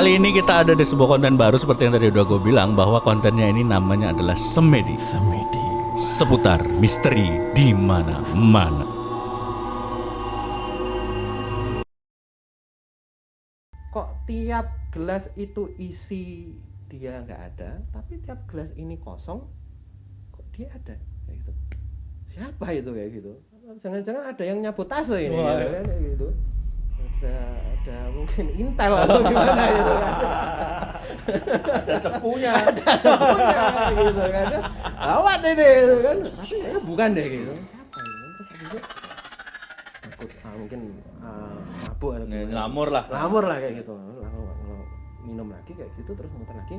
Kali ini kita ada di sebuah konten baru seperti yang tadi udah gue bilang, bahwa kontennya ini namanya adalah Semedi. Seputar misteri di mana-mana. Kok tiap gelas itu isi dia nggak ada, tapi tiap gelas ini kosong, kok dia ada? Kayak gitu. Siapa itu kayak gitu? Jangan-jangan ada yang nyabotase ini, Wah. gitu, kan, kayak gitu. Ada mungkin intel atau gimana gitu kan. Ada cepunya. Ada semuanya gitu kan. Gawat ini gitu kan. Tapi kayaknya bukan deh gitu. Siapa ini? Terus habis itu mungkin mabuk atau gimana. Ngelamur lah. Lamur lah kayak gitu. Lalu minum lagi kayak gitu, terus muter lagi.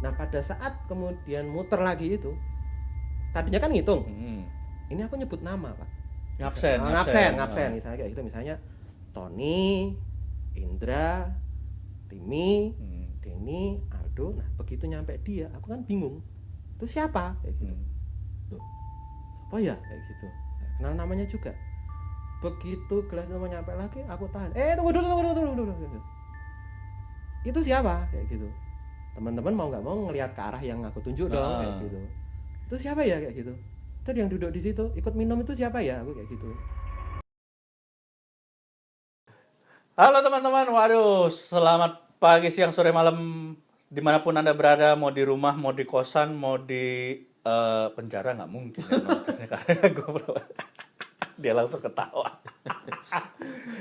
Nah pada saat kemudian muter lagi itu, tadinya kan ngitung. Ini aku nyebut nama pak. Ngabsen. Misalnya kayak gitu, misalnya Tony, Indra, Timi, Denny, Aldo. Nah begitu nyampe dia, aku kan bingung. Itu siapa? Kayak gitu. Loh, siapa ya? Kayak gitu. Kenal namanya juga. Begitu gelas mau nyampe lagi, aku tahan. Tunggu dulu. Itu siapa? Kayak gitu. Teman-teman mau nggak mau ngelihat ke arah yang aku tunjuk dong, kayak gitu. Itu siapa ya? Kayak gitu. Tadi yang duduk di situ ikut minum itu siapa ya? Aku kayak gitu. Halo teman-teman, waduh, selamat pagi, siang, sore, malam, dimanapun Anda berada, mau di rumah, mau di kosan, mau di penjara, nggak mungkin ya, maksudnya, karena dia langsung ketawa.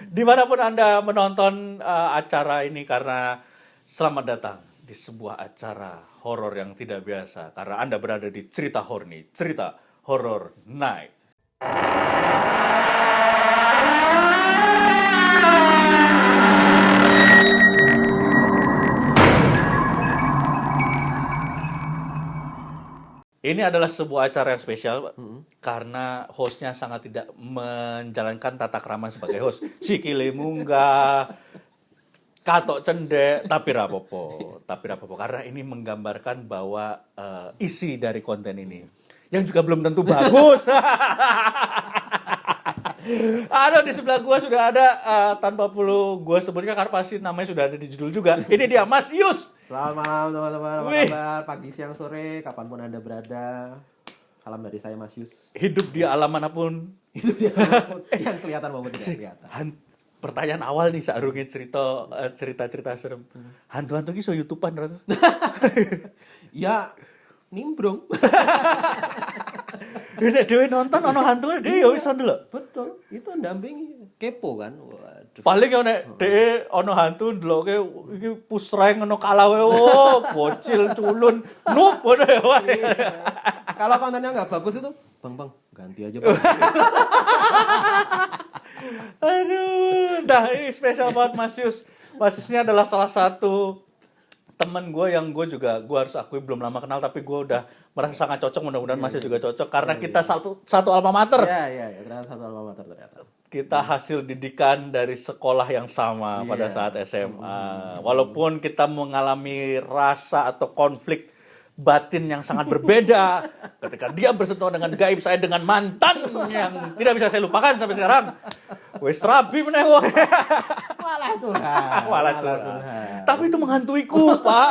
Dimanapun Anda menonton acara ini, karena selamat datang di sebuah acara horor yang tidak biasa, karena Anda berada di Cerita Horny, Cerita Horror Night. Ini adalah sebuah acara yang spesial, karena hostnya sangat tidak menjalankan tata krama sebagai host. Sikile munggah, katok cendek, tapi rapopo. Karena ini menggambarkan bahwa isi dari konten ini, yang juga belum tentu bagus. Ada di sebelah gua sudah ada, tanpa perlu gua sebutkan karena pasti namanya sudah ada di judul juga. Ini dia Mas Yus. Selamat malam teman-teman, apa Wih. kabar? Pagi, siang, sore, kapanpun Anda berada. Salam dari saya Mas Yus. Hidup di alam manapun. Yang kelihatan maupun tidak kelihatan. Pertanyaan awal nih saurunge cerita serem. Hantu-hantu ki so YouTubean rata. Ya nimbrung. Nek dhewe nonton ono hantune dhewe ya wis ndelok. Betul, itu ndampingi kepo kan. Waduh. Paling yo nek dhewe ono hantu ndeloke iki pusreng ngono kalawe, oh bocil culun noob ngono ya. Iya. Kalau kontennya nggak bagus itu, bang ganti aja bang. Aduh, dah ini spesial banget Mas Yus. Mas Yus ini adalah salah satu temen gue yang gue harus akui belum lama kenal, tapi gue udah merasa sangat cocok, mudah-mudahan Mas Yus juga cocok karena kita satu alma mater. Iya, ternyata satu alma mater ternyata. Kita hasil didikan dari sekolah yang sama pada saat SMA. Walaupun kita mengalami rasa atau konflik batin yang sangat berbeda ketika dia bersentuhan dengan gaib, saya dengan mantan yang tidak bisa saya lupakan sampai sekarang. Wes rabi meneh wong. Malah curhat. Tapi itu menghantuiku, Pak.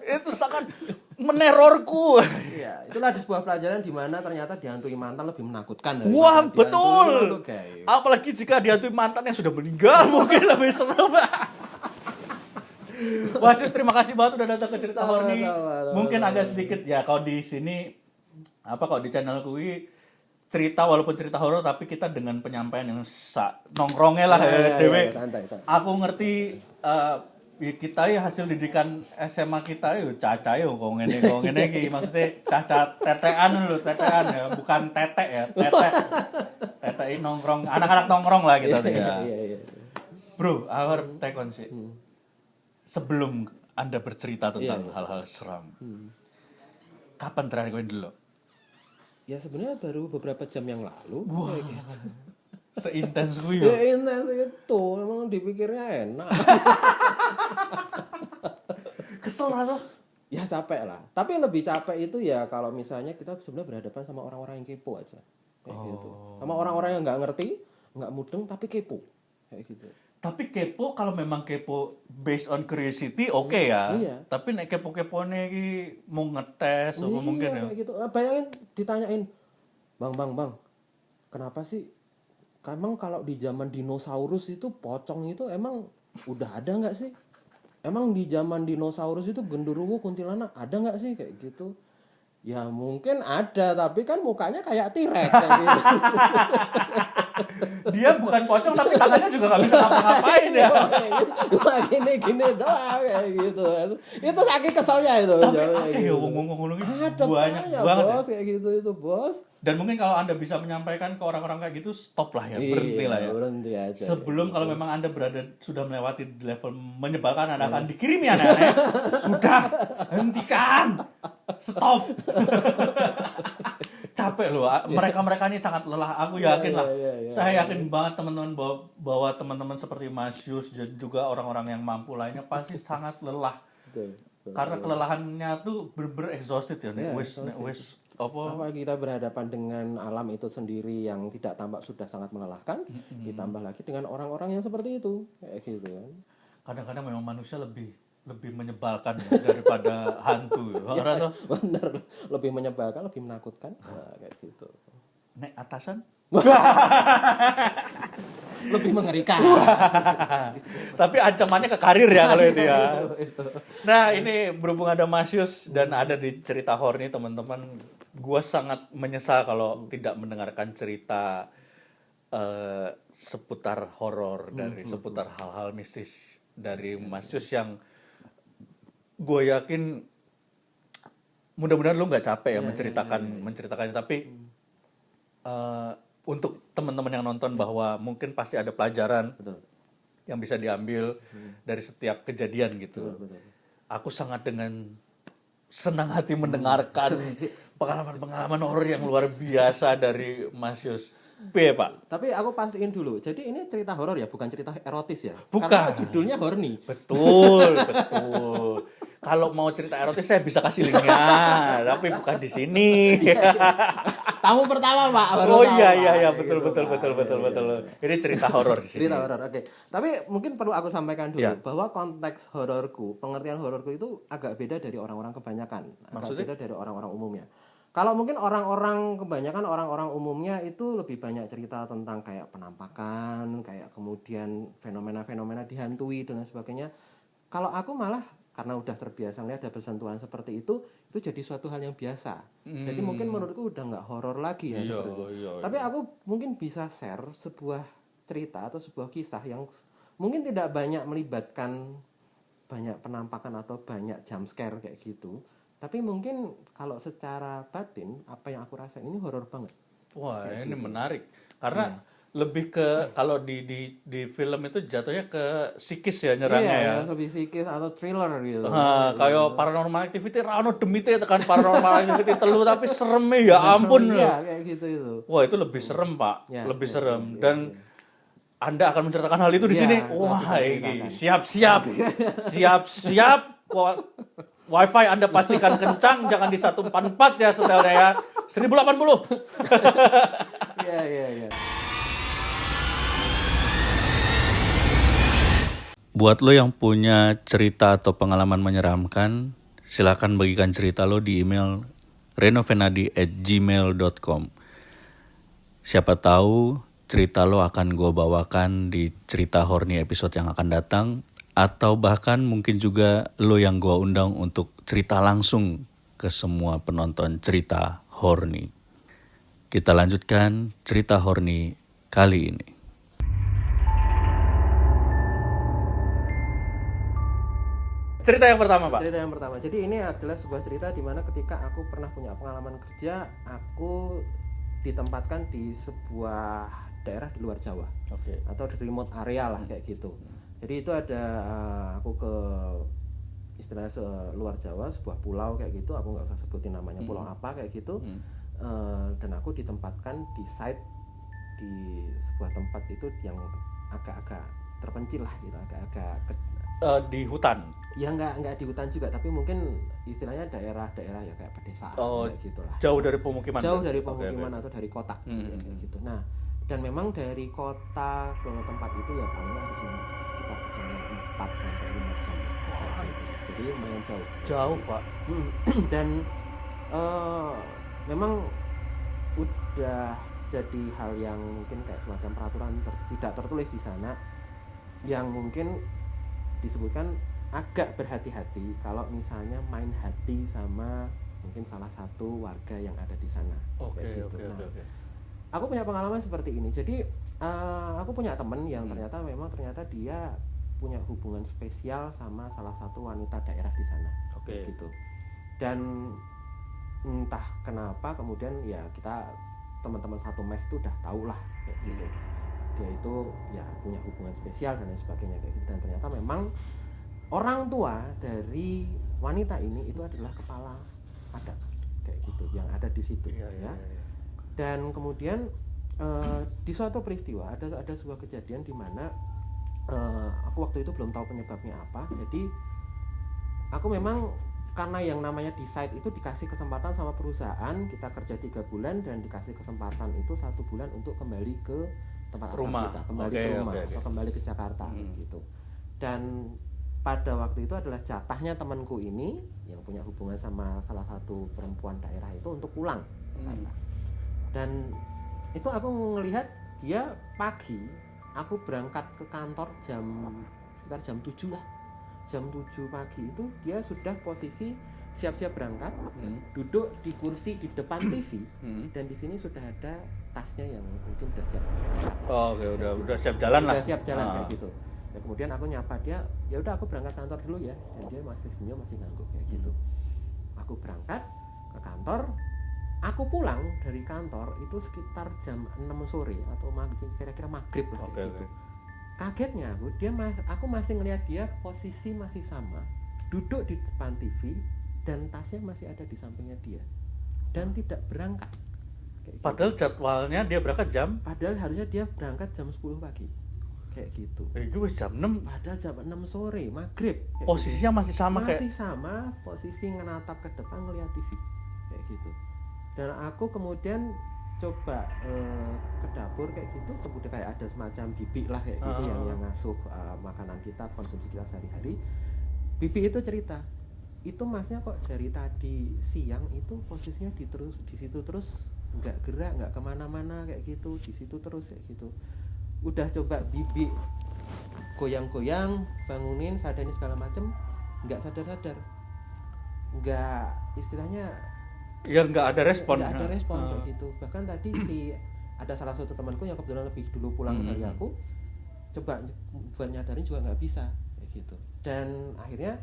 Itu sangat menerorku. Iya, itulah di sebuah pelajaran di mana ternyata dihantui mantan lebih menakutkan. Wah, daripada betul. dihantui makhluk gaib. Apalagi jika dihantui mantan yang sudah meninggal, mungkin lebih serem. Mas Yus, terima kasih banget udah datang ke Cerita Horny. Mungkin agak sedikit ya kalau di sini kalau di channel kui cerita, walaupun cerita horor tapi kita dengan penyampaian yang nongkrongnya lah dewe. Santai. Aku ngerti kita ya hasil didikan SMA kita ya caca ya kok ngene iki, maksudnya caca tetean ya, bukan tetek ya, tetek nongkrong, anak-anak nongkrong lah gitu ya. Iya. Bro, our take on sih. Sebelum Anda bercerita tentang hal-hal seram, kapan terakhir kau dulu? Ya sebenarnya baru beberapa jam yang lalu. Wah, gitu. seintens gue Ya ya. intens itu, emang dipikirnya enak. Kesel atau? Ya capek lah. Tapi lebih capek itu ya kalau misalnya kita sebenarnya berhadapan sama orang-orang yang kepo aja. Kayak gitu. Sama orang-orang yang nggak ngerti, nggak mudeng tapi kepo. Kayak gitu. Tapi kepo kalau memang kepo based on curiosity oke ya. Iya. Tapi nek kepo-kepone iki mau ngetes apa mungkin ya. Kayak gitu. Bayangin ditanyain, Bang, kenapa sih? Emang kalau di zaman dinosaurus itu pocong itu emang udah ada nggak sih? Emang di zaman dinosaurus itu genderuwo kuntilanak ada nggak sih kayak gitu? Ya mungkin ada, tapi kan mukanya kayak T-Rex kayak gitu. Dia bukan pocong tapi tangannya juga nggak bisa ngapa-ngapain ya. Cuma gini doang kayak gitu. Itu saking keselnya itu. Tapi akeh ya ngomong-ngomong Ada banyak banyak banget. bos kayak gitu itu bos. Dan mungkin kalau Anda bisa menyampaikan ke orang-orang kayak gitu, stop lah ya, berhenti lah ya. Berhenti aja. Sebelum kalau memang Anda sudah melewati level menyebalkan, Anda akan dikirimi aneh-aneh. Sudah, hentikan. Stop. Capek loh, mereka ini sangat lelah. Aku yakin lah. Saya yakin banget teman-teman bahwa teman-teman seperti Mas Yus dan juga orang-orang yang mampu lainnya pasti sangat lelah. Karena kelelahannya tuh exhausted ya. Wes apalagi kita berhadapan dengan alam itu sendiri yang tidak tampak sudah sangat melelahkan, ditambah lagi dengan orang-orang yang seperti itu kayak gitu kan. Kadang-kadang memang manusia lebih menyebalkan ya, daripada hantu ya. Bener, lebih menyebalkan, lebih menakutkan. Nah, kayak gitu. Nek atasan lebih mengerikan. Tapi ancamannya ke karir ya kalau itu ya. Nah, ini berhubung ada Mas Yus dan ada di cerita horny teman-teman, gue sangat menyesal kalau tidak mendengarkan cerita seputar horor dari seputar hal-hal mistis dari Mas Yus yang gue yakin mudah-mudahan lu nggak capek ya menceritakannya, tapi untuk teman-teman yang nonton bahwa mungkin pasti ada pelajaran yang bisa diambil dari setiap kejadian gitu. Betul. Aku sangat dengan senang hati mendengarkan pengalaman-pengalaman horor yang luar biasa dari Mas Yus. Pak. Tapi aku pastiin dulu. Jadi ini cerita horor ya, bukan cerita erotis ya? Bukan. Karena judulnya horny. Betul. Kalau mau cerita erotis saya bisa kasih linknya, tapi bukan di sini. Tamu pertama Pak. Oh iya betul. Ini cerita horor di sini. Cerita horor, oke. Tapi mungkin perlu aku sampaikan dulu bahwa konteks hororku, pengertian hororku itu agak beda dari orang-orang kebanyakan. Agak beda dari orang-orang umumnya. Kalau mungkin kebanyakan orang-orang umumnya itu lebih banyak cerita tentang kayak penampakan, kayak kemudian fenomena-fenomena dihantui dan lain sebagainya. Kalau aku malah karena udah terbiasa lihat ada bersentuhan seperti itu jadi suatu hal yang biasa. Jadi mungkin menurutku udah nggak horor lagi ya. Iya. Tapi aku mungkin bisa share sebuah cerita atau sebuah kisah yang mungkin tidak banyak melibatkan banyak penampakan atau banyak jump scare kayak gitu. Tapi mungkin kalau secara batin apa yang aku rasain ini horor banget. Wah, ini gitu. Menarik. Karena lebih ke kalau di film itu jatuhnya ke psikis ya nyerangnya ya. Iya, lebih psikis atau thriller gitu. Kayak Paranormal Activity rano demite tekan Paranormal Activity telu tapi serem ya ampun. Iya, kayak gitu itu. Wah, itu lebih serem, Pak. Lebih serem dan Anda akan menceritakan hal itu di sini. Wah, ini siap-siap. Wifi Anda pastikan kencang, jangan di 144 ya setelnya ya. 1080. Iya. Buat lo yang punya cerita atau pengalaman menyeramkan, silakan bagikan cerita lo di email renovenadi@gmail.com. Siapa tahu cerita lo akan gue bawakan di cerita horny episode yang akan datang, atau bahkan mungkin juga lo yang gue undang untuk cerita langsung ke semua penonton cerita horny. Kita lanjutkan cerita horny kali ini. Cerita yang pertama, Pak. Cerita yang pertama. Jadi ini adalah sebuah cerita di mana ketika aku pernah punya pengalaman kerja, aku ditempatkan di sebuah daerah di luar Jawa. Atau di remote area lah kayak gitu. Jadi itu ada aku ke istilahnya luar Jawa, sebuah pulau kayak gitu, aku nggak usah sebutin namanya pulau apa kayak gitu. Dan aku ditempatkan di site di sebuah tempat itu yang agak-agak terpencil lah gitu, agak-agak di hutan. Ya nggak di hutan juga, tapi mungkin istilahnya daerah-daerah ya kayak pedesaan kayak gitulah. Jauh dari pemukiman. Jauh dari pemukiman atau dari kota kayak gitu. Nah, Dan memang dari kota ke tempat itu ya paling harus sekitar 4 sampai 5 jam. Gitu. Jadi lumayan jauh. Jauh, Pak. Dan memang udah jadi hal yang mungkin kayak semacam peraturan tidak tertulis di sana, yang mungkin disebutkan agak berhati-hati kalau misalnya main hati sama mungkin salah satu warga yang ada di sana. Oke. Aku punya pengalaman seperti ini. Jadi aku punya teman yang ternyata dia punya hubungan spesial sama salah satu wanita daerah di sana. Gitu. Dan entah kenapa kemudian ya kita teman-teman satu mes itu udah tahu lah kayak gitu. Dia itu ya punya hubungan spesial dan lain sebagainya kayak gitu. Dan ternyata memang orang tua dari wanita ini itu adalah kepala adat kayak gitu yang ada di situ ya. Dan kemudian di suatu peristiwa ada sebuah kejadian di mana aku waktu itu belum tahu penyebabnya apa. Jadi aku memang karena yang namanya di site itu dikasih kesempatan sama perusahaan, kita kerja 3 bulan dan dikasih kesempatan itu 1 bulan untuk kembali ke tempat asal kita, kembali ke rumah atau kembali ke Jakarta gitu. Dan pada waktu itu adalah jatahnya temanku ini yang punya hubungan sama salah satu perempuan daerah itu untuk pulang ke Jakarta. Dan itu aku ngelihat dia pagi, aku berangkat ke kantor sekitar jam 7 lah. Jam 7 pagi itu dia sudah posisi siap-siap berangkat, duduk di kursi di depan TV, dan di sini sudah ada tasnya yang mungkin udah siap. Udah siap jalan lah. Udah siap jalan kayak gitu. Ya kemudian aku nyapa dia, ya udah aku berangkat kantor dulu ya. Dan dia masih senyum, masih ngangguk kayak gitu. Aku berangkat ke kantor. Aku pulang dari kantor itu sekitar jam 6 sore atau kira-kira maghrib lah gitu. Kagetnya aku masih ngelihat dia posisi masih sama, duduk di depan TV dan tasnya masih ada di sampingnya dia dan tidak berangkat. Padahal jadwalnya dia berangkat padahal harusnya dia berangkat jam 10 pagi. Kayak gitu. Itu wis jam 6. Padahal jam 6 sore, maghrib. Posisinya gitu. masih sama masih sama, posisi ngenatap ke depan ngelihat TV. Kayak gitu. Dan aku kemudian coba ke dapur kayak gitu, kemudian kayak ada semacam bibi lah kayak gitu yang ngasuh makanan kita, konsumsi kita sehari-hari. Bibi itu cerita, itu masnya kok dari tadi siang itu posisinya di situ terus, nggak gerak, nggak kemana-mana kayak gitu, di situ terus kayak gitu. Udah coba bibi goyang-goyang, bangunin, sadarin segala macem, nggak sadar-sadar, nggak istilahnya ya nggak ada respon kayak gitu. Bahkan tadi ada salah satu temanku yang kebetulan lebih dulu pulang dari aku, coba buat nyadarin juga nggak bisa kayak gitu. Dan akhirnya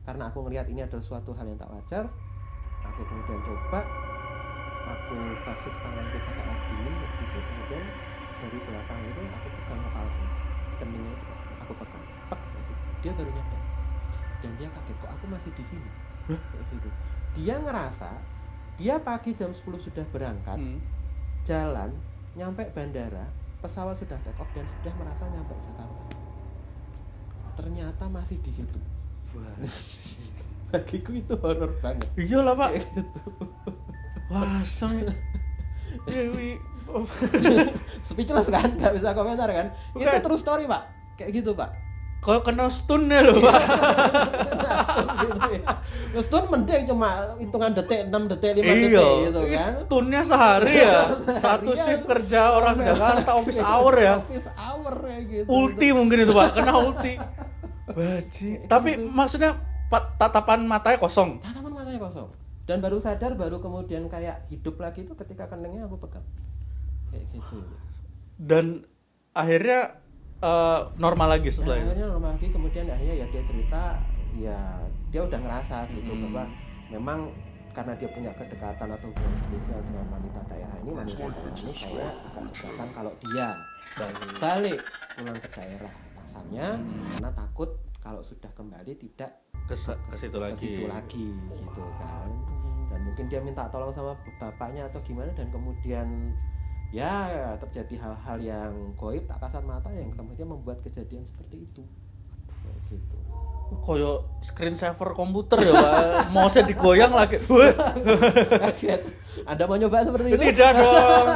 karena aku ngelihat ini adalah suatu hal yang tak wajar, aku kemudian coba aku kasih tanganku pakai alat dingin gitu, kemudian dari belakang itu aku pegang kepalanya, keningnya aku pegang, dia baru nyadar dan dia kaget, kok aku masih di sini kayak gitu. Dia ngerasa dia pagi jam 10 sudah berangkat, jalan, nyampe bandara, pesawat sudah take off dan sudah merasa nyampe Jakarta. Ternyata masih di situ. Bagiku itu horor banget. Iyalah Pak. Gitu. Wah, speechless kan, nggak bisa komentar kan? Bukan. Itu true story Pak, kayak gitu Pak. Kau kena stun ya loh Pak. Stun mending cuma hitungan detik, 6 detik, 5 detik gitu kan. Stunnya sehari ya. Satu shift kerja orang Jakarta office hour ya. Office hour ya gitu. Ulti mungkin itu Pak, kena ulti. Baji. Tapi maksudnya tatapan matanya kosong. Tatapan matanya kosong. Dan baru sadar, baru kemudian kayak hidup lagi itu ketika keningnya aku pegang. Kayak gitu. Dan akhirnya normal lagi setelah itu. Akhirnya normal lagi, kemudian akhirnya ya dia cerita, ya dia udah ngerasa gitu bahwa memang karena dia punya kedekatan atau hubungan spesial dengan wanita daerah ini kayaknya agak keberatan kalau dia balik pulang ke daerah asalnya karena takut kalau sudah kembali tidak ke situ lagi gitu kan. Dan mungkin dia minta tolong sama bapaknya atau gimana, dan kemudian ya terjadi hal-hal yang goib tak kasat mata yang kemudian membuat kejadian seperti itu kayak gitu. koyo screensaver komputer ya Pak. Mouse digoyang lagi. Wah. Kaget. Anda mau nyoba seperti itu? Tidak dong,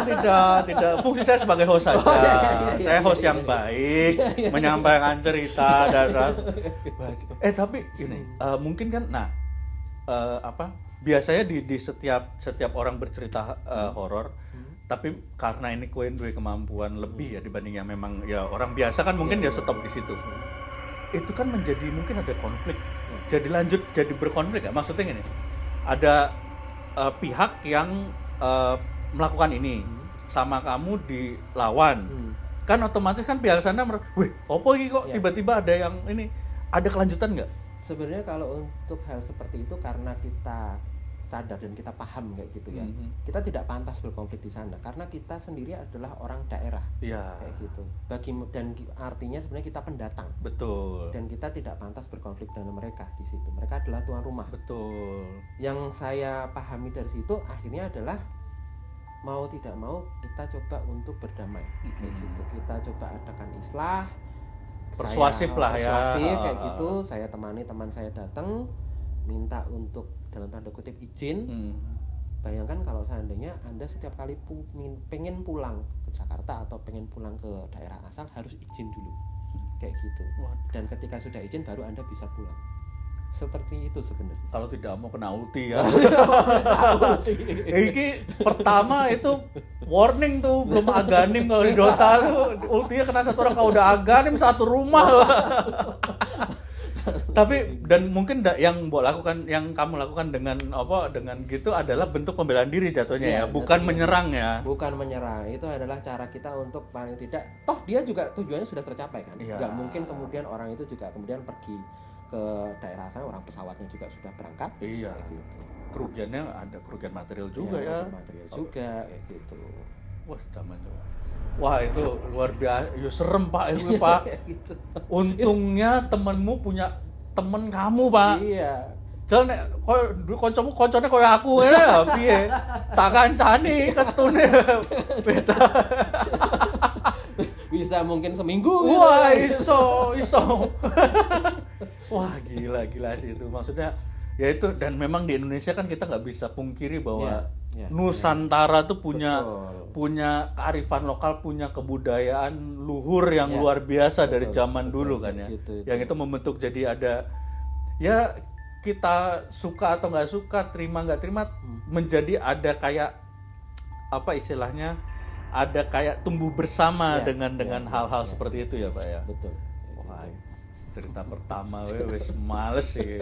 tidak. Fungsi saya sebagai host saja. Saya host yang baik, menyampaikan cerita dan tapi ini mungkin kan, biasanya di setiap orang bercerita horor, tapi karena ini kowe duwe kemampuan lebih ya dibanding yang memang ya orang biasa kan mungkin dia stop di situ. Itu kan menjadi mungkin ada konflik. Jadi berkonflik ya. Maksudnya gini. Ada pihak yang melakukan ini sama kamu dilawan. Kan otomatis kan pihak sana wih, opo iki kok tiba-tiba ada yang ini, ada kelanjutan nggak? Sebenarnya kalau untuk hal seperti itu karena kita sadar dan kita paham kayak gitu ya, kita tidak pantas berkonflik di sana karena kita sendiri adalah orang daerah, kayak gitu. Artinya sebenarnya kita pendatang. Betul. Dan kita tidak pantas berkonflik dengan mereka di situ. Mereka adalah tuan rumah. Betul. Yang saya pahami dari situ akhirnya adalah mau tidak mau kita coba untuk berdamai, kayak gitu. Kita coba adakan islah. Persuasif kayak gitu. Saya temani teman saya datang minta untuk dalam tanda kutip izin. Bayangkan kalau seandainya Anda setiap kali pengen pulang ke Jakarta atau pengen pulang ke daerah asal harus izin dulu, kayak gitu. Dan ketika sudah izin baru Anda bisa pulang. Seperti itu sebenarnya. Kalau tidak mau kena ulti ya. Ini pertama itu warning tuh, belum aganim kalau di Dota tuh ultinya kena satu orang, kalau udah aganim satu rumah. Tapi dan mungkin yang kamu lakukan dengan gitu adalah bentuk pembelaan diri jatuhnya ya, bukan jatuhnya menyerang ya. Bukan menyerang, itu adalah cara kita untuk paling tidak, toh dia juga tujuannya sudah tercapai kan. Nggak mungkin kemudian orang itu juga kemudian pergi ke daerah sana, orang pesawatnya juga sudah berangkat. Iya. Gitu. Kerugiannya ada kerugian material juga ya. Material juga kayak gitu. Wah, zaman coba. Wah, itu luar biasa. Ya serem Pak itu Pak. Gitu. Untungnya temenmu punya temen kamu Pak. Iya. Jangan koncone koyo aku ya, piye? Tak kancani kestune beda. Bisa mungkin seminggu. Wah, iso. Wah, gila sih itu. Maksudnya ya itu, dan memang di Indonesia kan kita nggak bisa pungkiri bahwa Nusantara tuh punya kearifan lokal, punya kebudayaan luhur yang luar biasa dari zaman dulu kan ya. Gitu. Yang itu membentuk jadi ada ya, kita suka atau nggak suka, terima nggak terima, menjadi ada kayak apa istilahnya, ada kayak tumbuh bersama dengan hal-hal seperti itu ya Pak ya. Betul. Wah, cerita pertama wes males sih.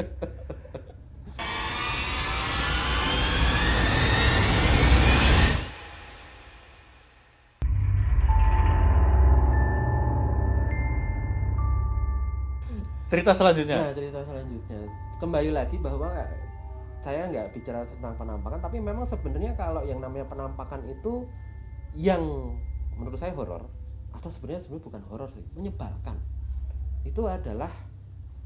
Cerita selanjutnya kembali lagi bahwa saya nggak bicara tentang penampakan, tapi memang sebenarnya kalau yang namanya penampakan itu yang menurut saya horor, atau sebenarnya bukan horor sih, menyebalkan, itu adalah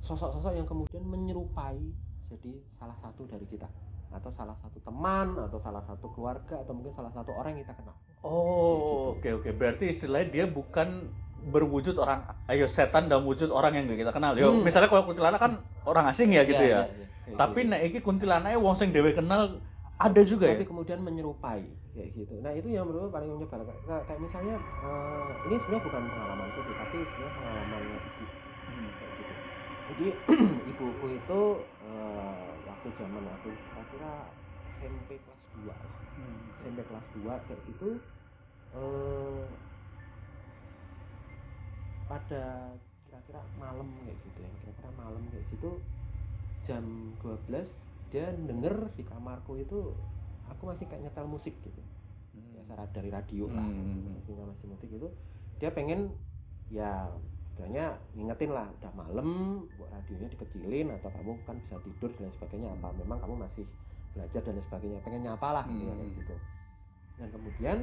sosok-sosok yang kemudian menyerupai jadi salah satu dari kita, atau salah satu teman, atau salah satu keluarga, atau mungkin salah satu orang yang kita kenal. Oke. Berarti istilahnya dia bukan berwujud orang, setan dalam wujud orang yang kita kenal. Misalnya kalau kuntilanak kan orang asing ya gitu ya. Tapi nek iki kuntilanake wong sing dhewe kenal ada juga tapi kemudian menyerupai kayak gitu. Nah, itu yang menurut paling menyebalkan. Kayak misalnya ini sebenarnya bukan pengalamanku sih, tapi sebenarnya pengalamannya ibu. Kayak gitu. Jadi ibuku itu waktu zaman aku kira SMP kelas 2 lah. SMP kelas 2 kayak gitu, pada kira-kira malam kayak gitu ya, jam 12 dia denger di kamarku itu aku masih kayak nyetel musik gitu, biasa dari radio lah, masih musik itu. Dia pengen ya istilahnya ngingetin lah, udah malam, buat radionya dikecilin atau kamu kan bisa tidur dan sebagainya, apa memang kamu masih belajar dan sebagainya, pengen nyapa lah kayak gitu. Dan kemudian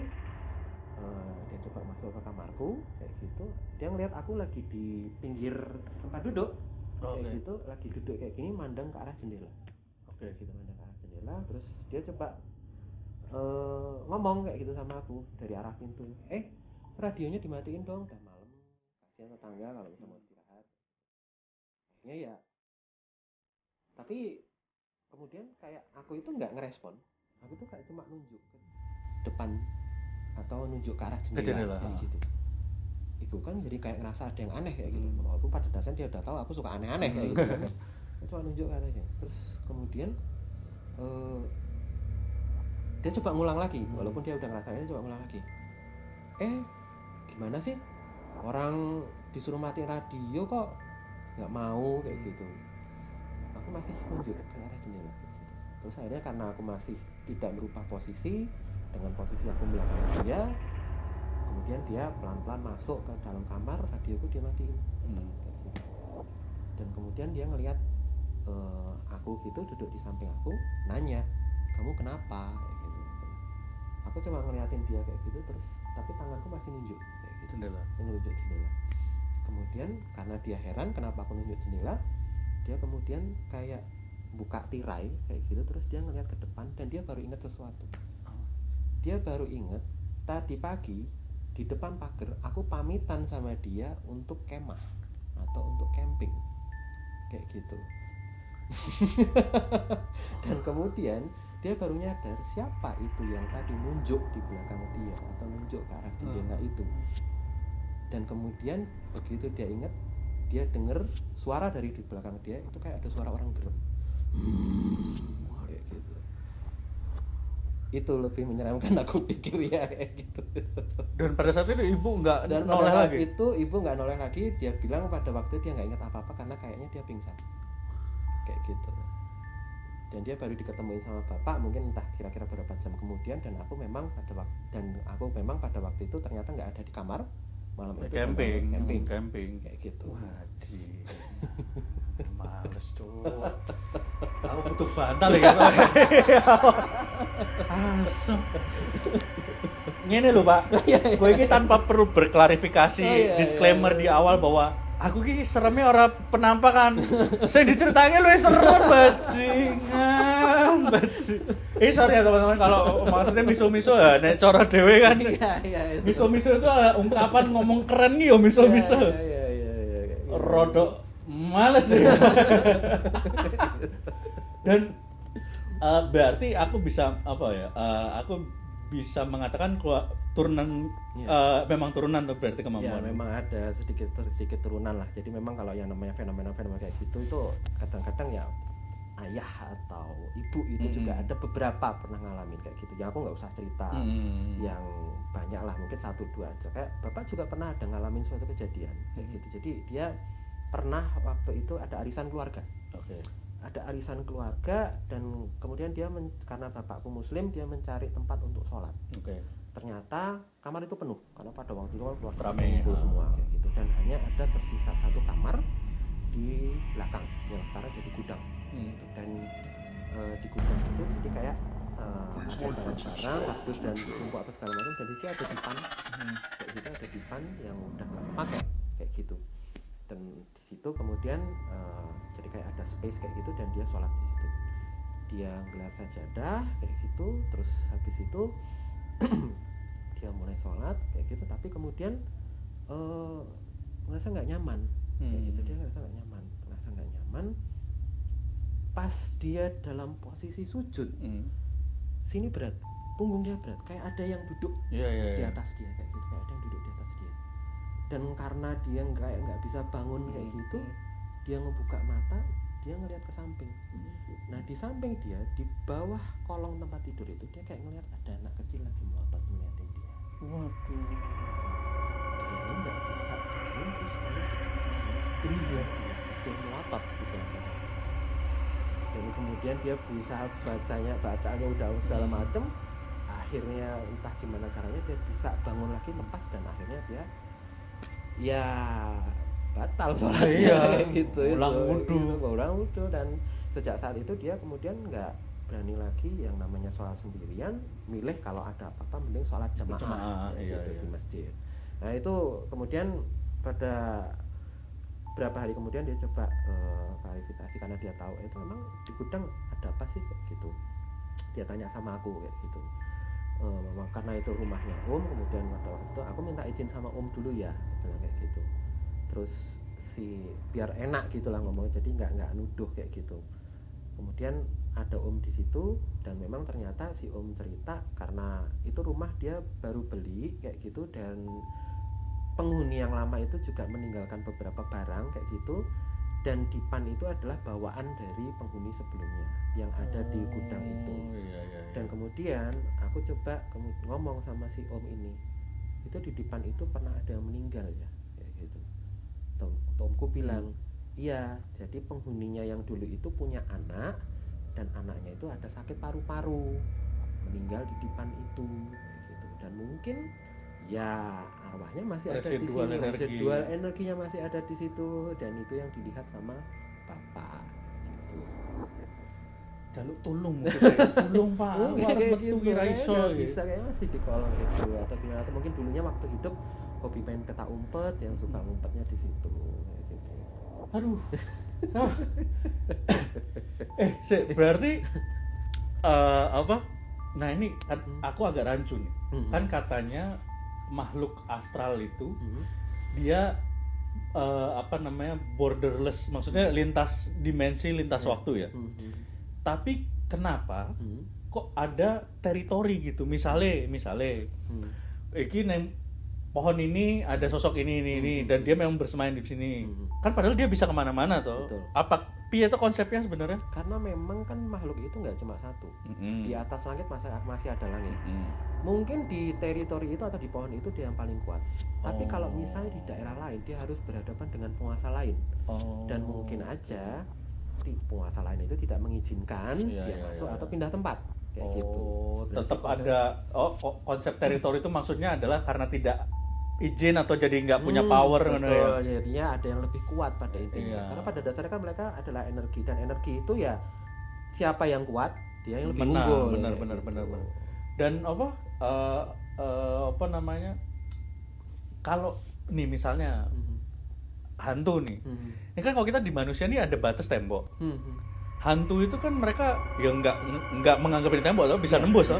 dia coba masuk ke kamarku kayak gitu, dia ngeliat aku lagi di pinggir tempat duduk kayak gitu, lagi duduk kayak gini mandang ke arah jendela. Gitu, mandang ke arah jendela, terus dia coba ngomong kayak gitu sama aku dari arah pintu, radionya dimatiin dong, udah malam, kasihan tetangga kalau bisa mau istirahat. Akhirnya ya Tapi kemudian kayak aku itu nggak ngerespon, aku tuh kayak cuma nunjuk ke depan atau nunjuk ke arah jendela, kayak gitu. Itu kan jadi kayak ngerasa ada yang aneh kayak gitu. Walaupun pada dasarnya dia udah tahu aku suka aneh-aneh kayak gitu. Aku cuma nunjuk ke arahnya. Terus kemudian dia coba ngulang lagi, walaupun dia udah ngerasain, dia coba ngulang lagi. Gimana sih? Orang disuruh matiin radio kok nggak mau kayak gitu. Aku masih nunjuk ke arah jendela kayak gitu. Terus akhirnya karena aku masih tidak merubah posisi, dengan posisi aku belakang dia, kemudian dia pelan-pelan masuk ke dalam kamar, radioku dia matiin kayak gitu. Dan kemudian dia ngelihat aku gitu duduk di samping aku, nanya, kamu kenapa kayak gitu. Aku cuma ngeliatin dia kayak gitu, terus tapi tanganku masih nunjuk kayak gitu, nunjuk jendela. Kemudian karena dia heran kenapa aku nunjuk jendela, dia kemudian kayak buka tirai kayak gitu, terus dia ngeliat ke depan dan dia baru ingat sesuatu. Dia baru ingat tadi pagi di depan pagar aku pamitan sama dia untuk kemah atau untuk camping kayak gitu. Dan kemudian dia baru nyadar siapa itu yang tadi nunjuk di belakang dia atau nunjuk ke arah jendela itu. Dan kemudian begitu dia ingat, dia dengar suara dari di belakang dia itu kayak ada suara orang gerem. Kayak gitu. Itu lebih menyeramkan aku pikir ya kayak gitu. Dan pada saat itu ibu nggak noleh lagi. Ibu nggak noleh lagi. Dia bilang pada waktu dia nggak ingat apa-apa karena kayaknya dia pingsan. Kayak gitu. Dan dia baru diketemuin sama bapak mungkin entah kira-kira berapa jam kemudian, dan aku memang pada waktu itu ternyata nggak ada di kamar malam itu. Camping kayak gitu. Wajib. Males tuh. Aku butuh bantal ya gitu. Asem. Ngene lho Pak. Gue ini tanpa perlu berklarifikasi, disclaimer di awal bahwa aku ki seremnya orang penampakan. Saya diceritain lu serem bajingan. Sorry ya teman-teman kalau maksudnya miso-miso ya nek cara dhewe kan. Iya. Miso-miso itu ungkapan ngomong keren nih yo miso-miso. Iya. Rodok males ya. Dan berarti aku bisa aku bisa mengatakan turunan memang turunan tuh berarti kemampuan. Ya memang ada sedikit turunan lah. Jadi memang kalau yang namanya fenomena kayak gitu itu kadang-kadang ya ayah atau ibu itu juga ada beberapa pernah ngalamin kayak gitu. Ya aku nggak usah cerita yang banyak lah, mungkin 1-2 aja. Kayak bapak juga pernah ada ngalamin suatu kejadian kayak gitu. Jadi dia pernah waktu itu ada arisan keluarga. Ada arisan keluarga dan kemudian dia karena bapakku muslim, dia mencari tempat untuk sholat. Ternyata kamar itu penuh karena pada waktu itu keluarga kumpul semua kayak gitu, dan hanya ada tersisa satu kamar di belakang yang sekarang jadi gudang gitu. Dan di gudang itu jadi kayak ada barang-barang kardus dan tumpuk apa segala macam, dan di situ ada dipan kayak gitu, ada dipan yang udah nggak pakai kayak gitu. Dan di situ kemudian jadi kayak ada space kayak gitu, dan dia sholat di situ. Dia gelar sajadah kayak gitu, terus habis itu dia mulai sholat kayak gitu, tapi kemudian ngerasa nggak nyaman kayak gitu. Dia ngerasa nggak nyaman pas dia dalam posisi sujud. Sini berat, punggung dia berat, kayak ada yang duduk di atas dia kayak gitu, kayak ada yang duduk di atas dia. Dan karena dia nggak bisa bangun kayak gitu, dia ngebuka mata, dia ngelihat ke samping. Nah di samping dia, di bawah kolong tempat tidur itu, dia kayak ngelihat ada anak kecil lagi melotot ngeliatin dia. Waduh. Dia nggak bisa bangun, terus kecil melotot gitu. Dan kemudian dia berusaha bacanya udah segala macem. Akhirnya entah gimana caranya dia bisa bangun lagi, lepas, dan akhirnya dia ya batal sholatnya gitu, ulang wudhu. Dan sejak saat itu dia kemudian nggak berani lagi yang namanya sholat sendirian, milih kalau ada apa-apa mending sholat jamaah di masjid. Nah itu kemudian pada berapa hari kemudian dia coba klarifikasi karena dia tahu itu memang di gudang ada apa sih kayak gitu. Dia tanya sama aku kayak gitu. Memang karena itu rumahnya kemudian pada waktu itu aku minta izin sama dulu ya, bilang kayak gitu. Terus biar enak gitulah ngomong, jadi nggak nuduh kayak gitu. Kemudian ada om di situ dan memang ternyata si om cerita karena itu rumah dia baru beli kayak gitu, dan penghuni yang lama itu juga meninggalkan beberapa barang kayak gitu, dan dipan itu adalah bawaan dari penghuni sebelumnya yang ada di gudang itu. Dan kemudian aku coba ngomong sama si om ini, itu di dipan itu pernah ada yang meninggal ya kayak gitu. Omku bilang iya, jadi penghuninya yang dulu itu punya anak, dan anaknya itu ada sakit paru-paru, meninggal di dipan itu kayak gitu. Dan mungkin ya arwahnya masih ada di sini, residual energinya masih ada di situ, dan itu yang dilihat sama bapak gitu. Jaluk tulung Pak. Kayak gitu bisa kayak masih di kolong itu atau gimana, atau mungkin dulunya waktu hidup hobi main petak umpet, yang suka ngumpetnya di situ kayak gitu. Aduh. Berarti apa? Nah ini aku agak rancu nih. Kan katanya makhluk astral itu dia borderless, maksudnya lintas dimensi, lintas waktu ya. Tapi kenapa kok ada teritori gitu? Misalnya iki neng pohon ini ada sosok ini dan dia memang bersemayam di sini. Kan padahal dia bisa kemana-mana toh. Betul. Apa piye itu konsepnya sebenarnya? Karena memang kan makhluk itu nggak cuma satu. Di atas langit masih ada langit. Mungkin di teritori itu atau di pohon itu dia yang paling kuat. Tapi kalau misalnya di daerah lain, dia harus berhadapan dengan penguasa lain. Dan mungkin aja penguasa lain itu tidak mengizinkan dia masuk atau pindah tempat kayak gitu. Tetap ada konsep teritori itu maksudnya adalah karena tidak izin atau jadi nggak punya power. Betul, jadinya ada yang lebih kuat pada intinya. Karena pada dasarnya kan mereka adalah energi, dan energi itu ya siapa yang kuat dia yang lebih unggul. Benar. Dan kalau nih misalnya hantu nih, ini kan kalau kita di manusia nih ada batas tembok. Hantu itu kan mereka ya nggak menganggap ini tembok, bisa nembus.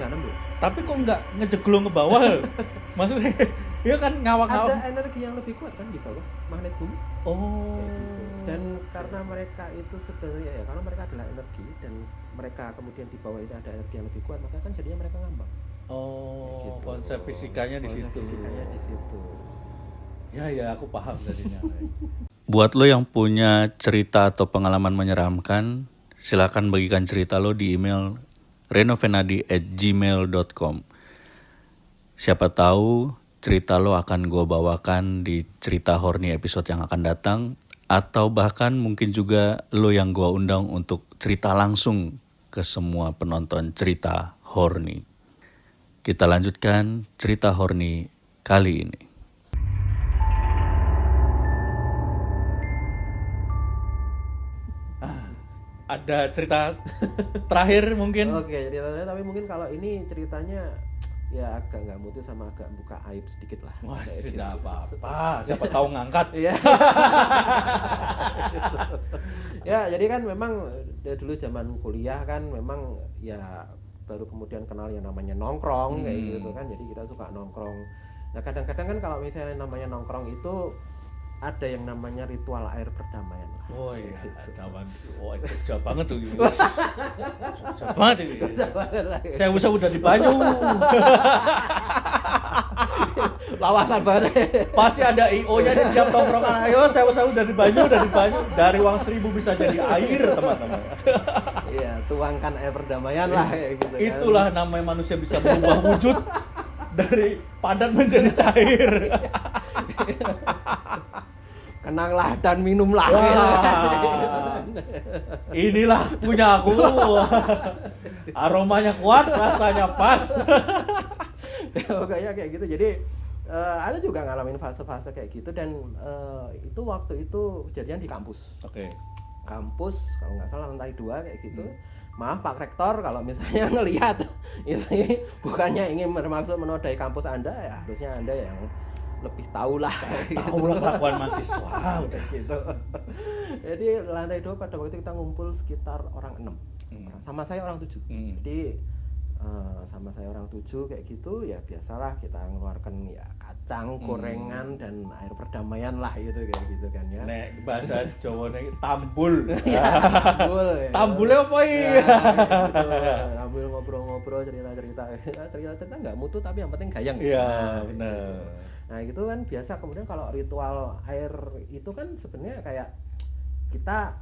Tapi kok nggak ngejeglong ke bawah? Maksudnya dia kan ngawak-ngawak. Ada energi yang lebih kuat kan di bawah, magnet bumi. Gitu. Dan karena mereka itu sebenarnya karena mereka adalah energi, dan mereka kemudian di bawah itu ada energi yang lebih kuat, maka kan jadinya mereka ngambang. Gitu. Konsep fisikanya di situ. Ya, aku paham jadinya. Buat lo yang punya cerita atau pengalaman menyeramkan, silakan bagikan cerita lo di email renovenadi@gmail.com. Siapa tahu cerita lo akan gue bawakan di cerita horny episode yang akan datang, atau bahkan mungkin juga lo yang gue undang untuk cerita langsung ke semua penonton cerita horny. Kita lanjutkan cerita horny kali ini. Ada cerita terakhir mungkin? Oke, ceritanya, tapi mungkin kalau ini ceritanya ya agak nggak mutu sama agak buka aib sedikit lah. Wah, tidak apa-apa. Siapa tahu ngangkat. Ya, jadi kan memang dulu zaman kuliah kan memang ya baru kemudian kenal yang namanya nongkrong kayak gitu kan. Jadi kita suka nongkrong. Nah, kadang-kadang kan kalau misalnya namanya nongkrong itu ada yang namanya ritual air perdamaian. Oh iya, zaman. Oh, itu jauh banget tuh. Jauh banget ini. Saya udah di Banyu. Lawasan banget. Pasti ada IO-nya di siap tongkrongan. Ayo, saya udah di Banyu. Dari uang 1.000 bisa jadi air, teman-teman. Iya, tuangkan air perdamaian lah kayak gitu kan. Itulah namanya manusia bisa berubah wujud dari padat menjadi cair. Kenanglah dan minumlah. Inilah punya aku. Aromanya kuat, rasanya pas. Kayak gitu. Jadi ada juga ngalamin fase-fase kayak gitu, dan itu waktu itu kejadian di kampus. Oke. Kampus kalau nggak salah lantai 2 kayak gitu. Maaf Pak Rektor kalau misalnya ngelihat ini bukannya ingin bermaksud menodai kampus Anda, ya harusnya Anda yang lebih tahu lah kelakuan mahasiswa udah gitu. Jadi lantai 2 pada waktu itu kita ngumpul sekitar orang 6. Sama saya orang 7. Jadi sama saya orang 7 kayak gitu, ya biasalah kita ngeluarkan ya kacang, gorengan dan air perdamaian lah itu kayak gitu kan ya. Nek bahasa Jawa nek tambul. Tambul. Ya. Tambulnya apa iki? Ya, gitu. Sambil ngobrol-ngobrol cerita-cerita nggak mutu tapi yang penting gayang. Iya, benar. Gitu. Nah, itu kan biasa. Kemudian kalau ritual air itu kan sebenarnya kayak kita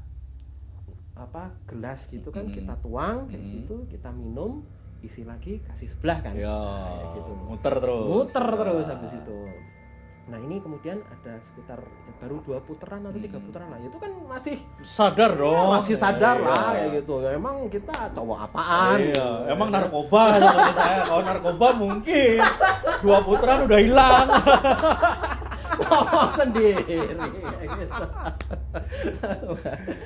gelas gitu kan kita tuang kayak gitu, kita minum, isi lagi, kasih sebelah kan. Ya, kayak gitu. muter terus Habis itu. Nah, ini kemudian ada sekitar baru 2 putaran atau 3 putaran lah. Itu kan masih sadar dong. ya, masih sadar Iya. lah kayak gitu. Ya, emang kita cowok apaan? Iya, gitu. emang narkoba seperti saya. Kalau narkoba mungkin 2 putaran udah hilang. Ngomong sendiri kayak gitu.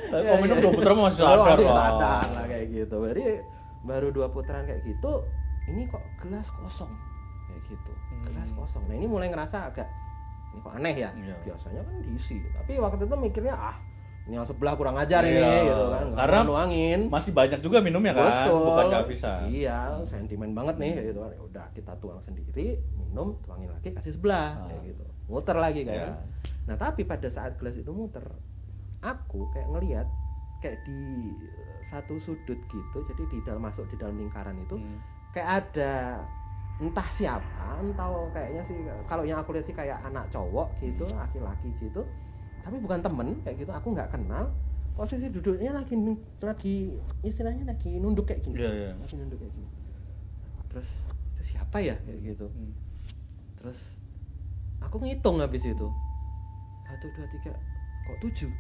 Kalau minum 2 putaran masih sadar. Masih lah. sadar lah kayak gitu. Jadi baru 2 putaran kayak gitu, ini kok gelas kosong kayak gitu. Gelas kosong. Nah, ini mulai ngerasa agak ini kok aneh ya. Iya. Biasanya kan diisi. Tapi waktu itu mikirnya ini yang sebelah kurang ajar ini Iya. gitu kan. Nggak Karena mau nuangin. Masih banyak juga minumnya kan, Betul. bukan kehabisan. Iya, sentimen banget nih kayak gitu kan. Ya udah, kita tuang sendiri, minum, tuangin lagi, kasih sebelah kayak gitu. Muter lagi kan. Iya. Nah, tapi pada saat gelas itu muter, aku kayak ngelihat kayak di satu sudut gitu. Jadi masuk di dalam lingkaran itu kayak ada entah siapa, entah kayaknya sih kalau yang aku lihat sih kayak anak cowok gitu, laki-laki gitu. Tapi bukan temen kayak gitu, aku nggak kenal. Posisi duduknya lagi istilahnya lagi nunduk kayak gini. Iya. Lagi nunduk kayak gini. Terus itu siapa ya kayak gitu. Terus aku ngitung habis itu. 1 2 3 kok 7.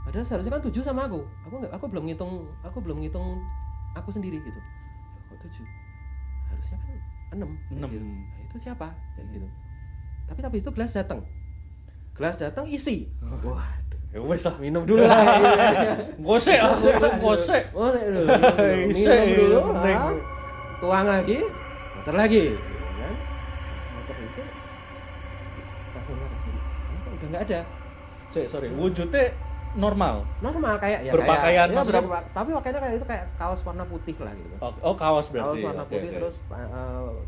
Padahal seharusnya kan 7 sama aku. Aku belum ngitung aku sendiri gitu. Kok 7? Harusnya kan 6. Gitu. Nah, itu siapa kayak gitu. Tapi itu gelas datang isi. Waduh. Ya wes lah. Minum dulu lah. Gosek Dulu. Isi, Minum dulu. penting. Tuang lagi, muter lagi. Kan? Muter itu pas muter lagi, sana kok udah nggak ada. Sorry, wujudnya normal. Normal kayak ya. Berpakaian kayak, maksudnya? tapi pakaiannya kayak itu kayak kaos warna putih lah gitu. Oh, kaos berarti. Kaos warna Oke, putih oke. terus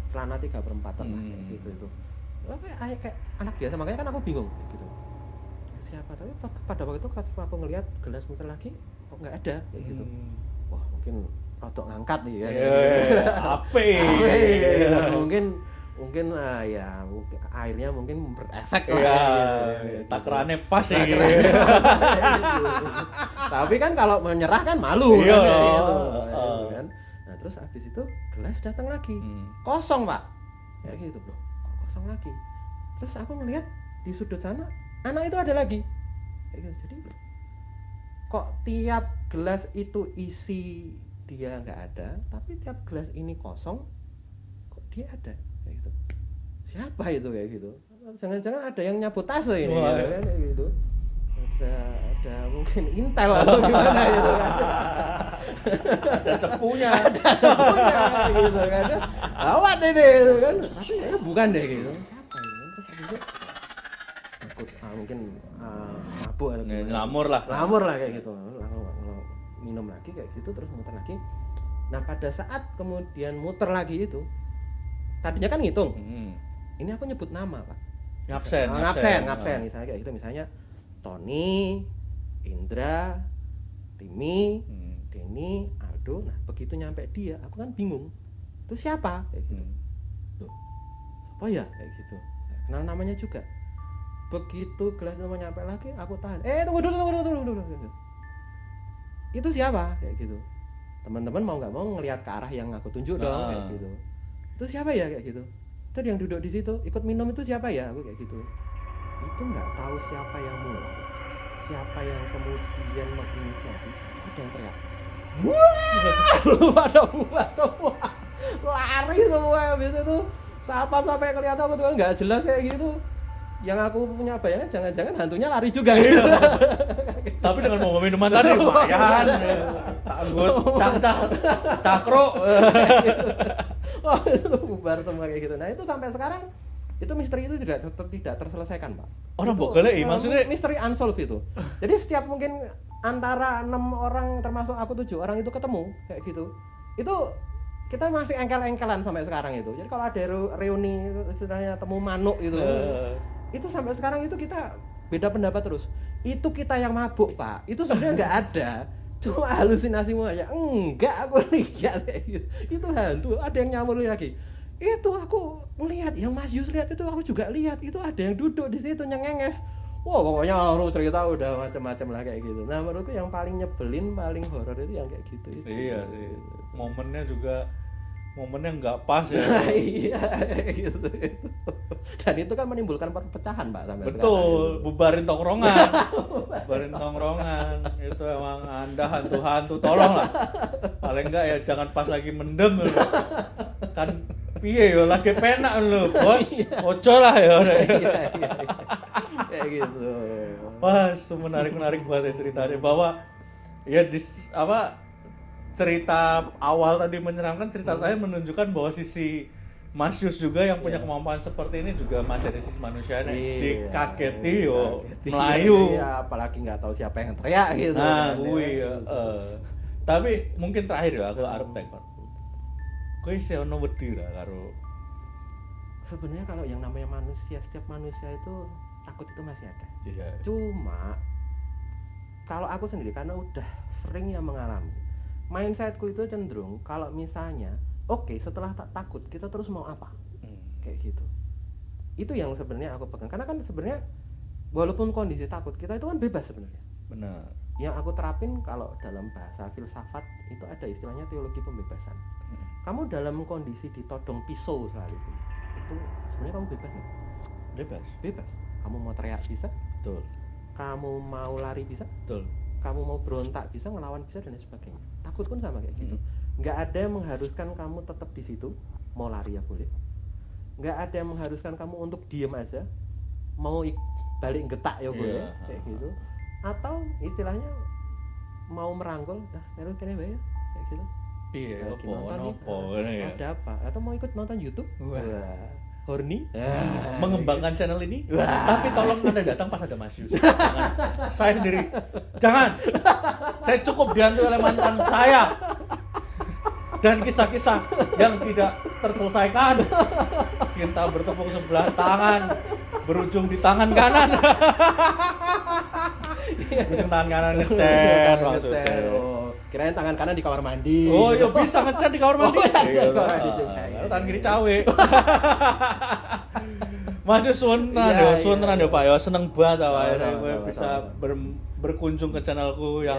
celana 3/4 lah kayak gitu itu. Kayak anak biasa, makanya kan aku bingung kayak gitu. Siapa? Tapi pada waktu itu aku ngelihat gelas muter lagi kok nggak ada kayak gitu. Wah, mungkin rodok ngangkat nih ya. Ape. Mungkin ya mungkin airnya mungkin berefek lah Iya, gitu. takarannya pas ya. Tapi kan kalau menyerah kan malu Iya, kan, kayak gitu. heeh. Kan. Nah, terus habis itu gelas datang lagi. Kosong, Pak. Ya gitu, Bro. Kok kosong lagi? Terus aku ngelihat di sudut sana anak itu ada lagi. Kayak gitu. Jadi kok tiap gelas itu isi dia nggak ada, tapi tiap gelas ini kosong kok dia ada kayak gitu. Siapa itu kayak gitu? Jangan-jangan ada yang nyabotase ini gitu kan kayak gitu. Ada mungkin intel atau gimana gitu kan. Ada cepunya. Gitu kan. Gawat ini gitu kan. Tapi ya bukan deh gitu. Siapa ini? Terus habis itu mungkin mabuk atau gimana. Lamur lah kayak gitu. Minum lagi kayak gitu terus muter lagi. Nah, pada saat kemudian muter lagi itu tadinya kan ngitung. Ini aku nyebut nama, Pak. Ngabsen. Misalnya kayak gitu, misalnya Tony, Indra, Timi, Denny, Aldo. Nah, begitu nyampe dia, aku kan bingung. Itu siapa? Kayak gitu. Loh, siapa ya? Kayak gitu. Nah, kenal namanya juga. Begitu gelas itu mau nyampe lagi, aku tahan. Tunggu dulu. Itu siapa? Kayak gitu. Teman-teman mau nggak mau ngelihat ke arah yang aku tunjuk dong, kayak gitu. Itu siapa ya? Kayak gitu. Terus yang duduk di situ ikut minum itu siapa ya? Aku kayak gitu. Itu nggak tahu siapa yang mulai, siapa yang kemudian menginisiasi. Ada yang teriak, wah, pada buat semua, lari semua. Habis itu satpam sampai kelihatan betul kan nggak jelas kayak gitu. Yang aku punya bayangan jangan-jangan hantunya lari juga gitu. Tapi dengan mau minuman tadi lumayan. Anggut, cakro. Oh, itu bubar semua kayak gitu. Nah, itu sampai sekarang itu misteri itu tidak terselesaikan, Pak. Orang mbok goleki maksudnya misteri unsolved itu. Jadi setiap mungkin antara 6 orang termasuk aku 7 orang itu ketemu kayak gitu. Itu kita masih engkel-engkelan sampai sekarang itu. Jadi kalau ada reuni istilahnya temu manuk itu, itu sampai sekarang itu kita beda pendapat terus. Itu kita yang mabuk, Pak. Itu sebenarnya nggak ada. Cuma halusinasimu aja. Enggak, aku lihat kayak gitu. Itu hantu, ada yang nyamur lagi. Itu aku ngelihat, yang Mas Yus lihat itu aku juga lihat. Itu ada yang duduk di situ nyengenges. Wah, pokoknya lu cerita udah macam-macam lah kayak gitu. Nah, menurutku yang paling nyebelin, paling horor itu yang kayak gitu itu. Iya sih. Momennya nggak pas ya. Iya, gitu. Dan itu kan menimbulkan perpecahan, Pak, sampai Betul, sekarang. bubarin tongkrongan. Bubarin tongkrongan. Itu emang Anda hantu-hantu, tolong lah. Paling enggak ya jangan pas lagi mendem lho. Kan piye yo lagi penak lho, Bos. Ojo lah ya. Iya. Kayak gitu. Wah, menarik banget ya ceritanya bahwa ya cerita awal tadi menyeramkan, cerita terakhir menunjukkan bahwa sisi Mas Yus juga yang punya kemampuan seperti ini juga masih ada sisi manusianya dikageti yo Melayu. Iya, apalagi nggak tahu siapa yang teriak gitu. Nah, kuwi ya. Tapi mungkin terakhir ya aku arep tekon. Kowe isih ono wedi ra karo sebenarnya kalau yang namanya manusia, setiap manusia itu takut itu masih ada. iya. Cuma kalau aku sendiri karena udah sering yang mengalami, mindsetku itu cenderung kalau misalnya oke, setelah tak takut kita terus mau apa? Kayak gitu. Itu yang sebenarnya aku pegang. Karena kan sebenarnya walaupun kondisi takut, kita itu kan bebas sebenarnya. Benar. Yang aku terapin kalau dalam bahasa filsafat itu ada istilahnya teologi pembebasan. Kamu dalam kondisi ditodong pisau sekalipun, itu sebenarnya kamu bebas nih. Bebas. Kamu mau teriak bisa? Betul. Kamu mau lari bisa? Betul. Kamu mau berontak bisa, ngelawan bisa, dan lain sebagainya. Takut pun sama kayak gitu. Nggak ada yang mengharuskan kamu tetap di situ. Mau lari ya boleh. Nggak ada yang mengharuskan kamu untuk diem aja. Mau balik getak ya boleh, kayak gitu. Atau istilahnya mau meranggol, terus kene wae ya, kayak gitu. Iya, Lagi nonton ya. ada apa? Atau mau ikut nonton YouTube? Wah. Horny? Mengembangkan channel ini. Tapi tolong Anda datang pas ada Mas Yus. Jangan. Saya sendiri. Jangan. Saya cukup dihantu oleh mantan saya. Dan kisah-kisah yang tidak terselesaikan. Cinta bertepuk sebelah tangan, berujung di tangan kanan. Ujung tangan kanan ngechat maksudnya. Kirain tangan kanan di kamar mandi. Oh iya, bisa ngechat di kamar mandi. Iya, di kamar mandi juga. Tangan kiri cawe. Masih suwun tenan ya Pak ya, seneng banget awake kowe bisa berkunjung ke channelku yang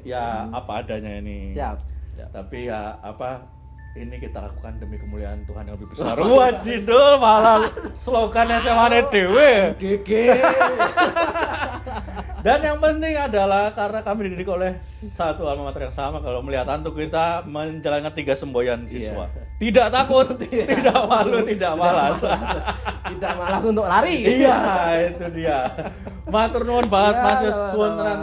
ya apa adanya ini. Siap. Tapi ya ini kita lakukan demi kemuliaan Tuhan yang lebih besar. Wah, Jindul malah slogannya semane dhewe. GG. Dan yang penting adalah karena kami dididik oleh satu alma mater yang sama, kalau melihat hantu kita menjalankan 3 semboyan siswa. Tidak takut, tidak malu, tidak malas. Tidak malas untuk lari. Iya, itu dia. Matur nuwun banget Mas Yus.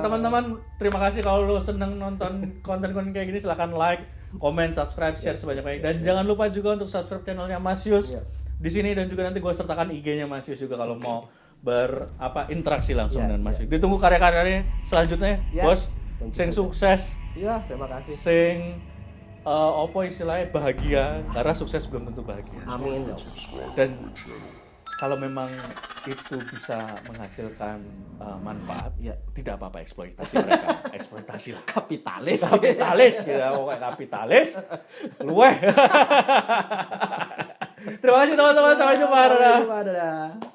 Teman-teman, terima kasih kalau lu seneng nonton konten-konten kayak gini, silakan like, komen, subscribe, share sebanyak-banyaknya. Dan jangan lupa juga untuk subscribe channelnya Mas Yus di sini, dan juga nanti gue sertakan IG-nya Mas Yus juga kalau mau berinteraksi langsung dengan Mas Yus. Ditunggu karya-karyanya selanjutnya, Bos. Sing sukses. Iya, terima kasih. Sing opo istilahnya bahagia, karena sukses belum tentu bahagia. Amin ya. Dan kalau memang itu bisa menghasilkan manfaat, ya tidak apa-apa eksploitasi mereka. Eksploitasi lah. Kapitalis Ya, pokoknya kapitalis. Luweh. Terima kasih teman-teman, sampai jumpa. Dadah.